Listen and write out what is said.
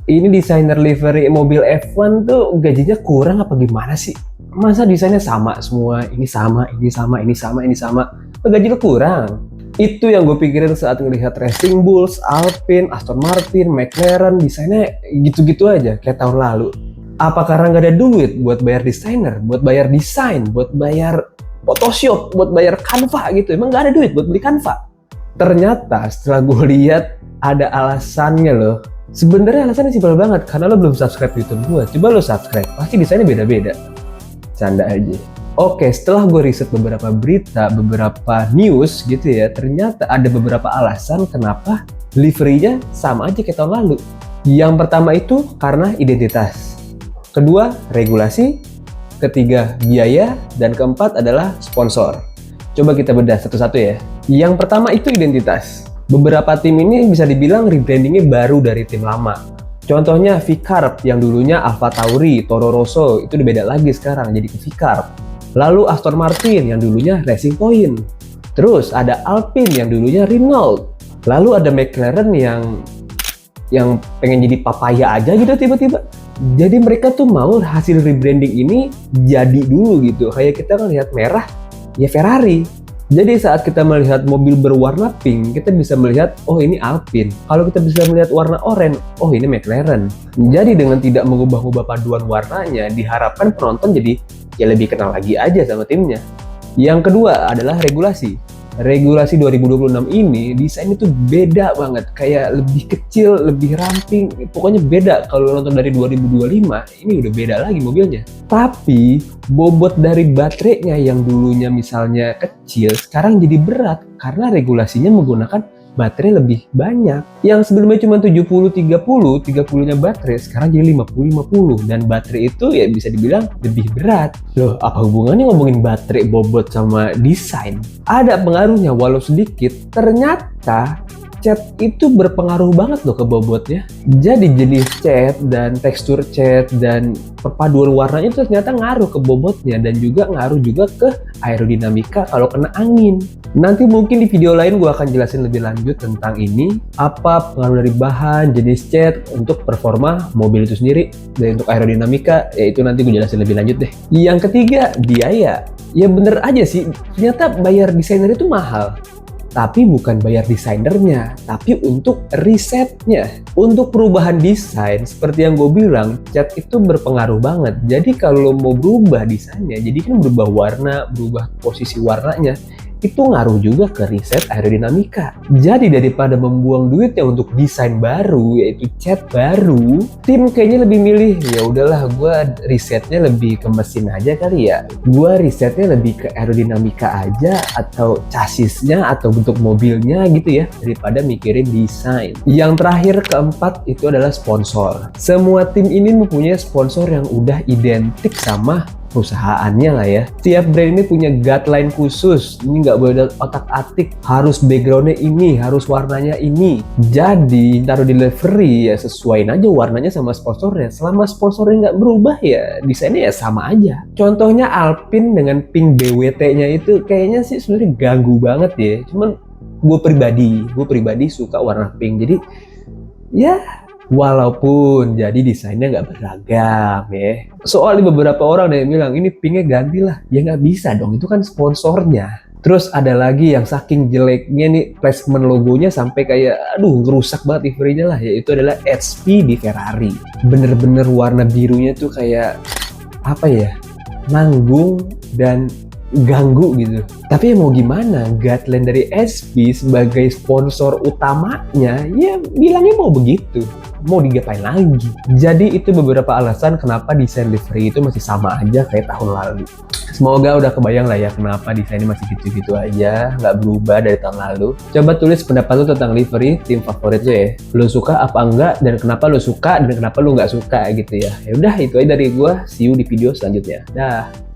ini desainer livery mobil F1 tuh gajinya kurang apa gimana sih? Masa desainnya sama semua, ini sama, ini sama, ini sama, ini sama, gajinya kurang. Itu yang gue pikirin saat ngelihat Racing Bulls, Alpine, Aston Martin, McLaren, desainnya gitu-gitu aja kayak tahun lalu. Apa karena nggak ada duit buat bayar desainer, buat bayar desain, buat bayar Photoshop, buat bayar Canva gitu? Emang nggak ada duit buat beli Canva? Ternyata setelah gue lihat ada alasannya loh. Sebenarnya alasannya simpel banget, karena lo belum subscribe YouTube gue. Coba lo subscribe, pasti desainnya beda-beda. Canda aja. Oke, setelah gue riset beberapa berita, beberapa news gitu ya, ternyata ada beberapa alasan kenapa livery-nya sama aja kayak tahun lalu. Yang pertama itu karena identitas. Kedua, regulasi. Ketiga, biaya. Dan keempat adalah sponsor. Coba kita bedah satu-satu ya. Yang pertama itu identitas. Beberapa tim ini bisa dibilang rebrandingnya baru dari tim lama. Contohnya V-Carb yang dulunya Alfa Tauri, Toro Rosso, itu udah beda lagi sekarang jadi ke V-Carb. Lalu Aston Martin yang dulunya Racing Point. Terus ada Alpine yang dulunya Renault. Lalu ada McLaren yang pengen jadi papaya aja gitu tiba-tiba. Jadi mereka tuh mau hasil rebranding ini jadi dulu gitu. Kayak kita ngelihat merah, ya Ferrari. Jadi saat kita melihat mobil berwarna pink, kita bisa melihat, oh ini Alpine. Kalau kita bisa melihat warna oranye, oh ini McLaren. Jadi dengan tidak mengubah-ubah paduan warnanya, diharapkan penonton jadi ya lebih kenal lagi aja sama timnya. Yang kedua adalah regulasi. Regulasi 2026 ini desainnya tuh beda banget, kayak lebih kecil, lebih ramping, pokoknya beda. Kalau nonton dari 2025 ini udah beda lagi mobilnya. Tapi bobot dari baterainya yang dulunya misalnya kecil sekarang jadi berat karena regulasinya menggunakan baterai lebih banyak. Yang sebelumnya cuma 70-30, 30-nya baterai sekarang jadi 50-50, dan baterai itu ya bisa dibilang lebih berat. Loh, apa hubungannya ngomongin baterai bobot sama desain? Ada pengaruhnya walau sedikit. Ternyata cat itu berpengaruh banget loh ke bobotnya. Jadi jenis cat dan tekstur cat dan perpaduan warnanya itu ternyata ngaruh ke bobotnya, dan juga ngaruh juga ke aerodinamika kalau kena angin. Nanti mungkin di video lain gue akan jelasin lebih lanjut tentang ini, apa pengaruh dari bahan, jenis cat untuk performa mobil itu sendiri, dan untuk aerodinamika ya itu nanti gue jelasin lebih lanjut deh. Yang ketiga, biaya. Ya bener aja sih, ternyata bayar desainer itu mahal. Tapi bukan bayar desainernya, tapi untuk risetnya. Untuk perubahan desain, seperti yang gue bilang, cat itu berpengaruh banget. Jadi kalau mau berubah desainnya, jadi kan berubah warna, berubah posisi warnanya, itu ngaruh juga ke riset aerodinamika. Jadi daripada membuang duitnya untuk desain baru, yaitu cat baru, tim kayaknya lebih milih, ya udahlah gue risetnya lebih ke mesin aja kali ya. Gue risetnya lebih ke aerodinamika aja, atau chassisnya, atau bentuk mobilnya gitu ya, daripada mikirin desain. Yang terakhir, keempat, itu adalah sponsor. Semua tim ini mempunyai sponsor yang udah identik sama perusahaannya lah ya. Tiap brand ini punya guideline khusus. Ini nggak boleh otak-atik, harus backgroundnya ini, harus warnanya ini. Jadi taruh di livery ya sesuaiin aja warnanya sama sponsornya. Selama sponsornya nggak berubah ya desainnya ya sama aja. Contohnya Alpine dengan pink BWT-nya itu kayaknya sih sebenarnya ganggu banget ya. Cuman gue pribadi suka warna pink. Jadi ya walaupun jadi desainnya nggak beragam ya. Soalnya beberapa orang yang bilang ini pinknya gantilah. Ya nggak bisa dong, itu kan sponsornya. Terus ada lagi yang saking jeleknya nih placement logonya sampai kayak aduh ngerusak banget liverynya lah, yaitu adalah HP di Ferrari. Bener-bener warna birunya tuh kayak apa ya, nanggung dan ganggu gitu. Tapi ya mau gimana, guideline dari SP sebagai sponsor utamanya ya bilangnya mau begitu, mau digapain lagi. Jadi itu beberapa alasan kenapa desain livery itu masih sama aja kayak tahun lalu. Semoga udah kebayang lah ya kenapa desainnya masih gitu-gitu aja, nggak berubah dari tahun lalu. Coba tulis pendapat lo tentang livery tim favorit lo ya. Lo suka apa enggak, dan kenapa lo suka dan kenapa lo nggak suka gitu ya. Ya udah itu aja dari gua. See you di video selanjutnya. Dah.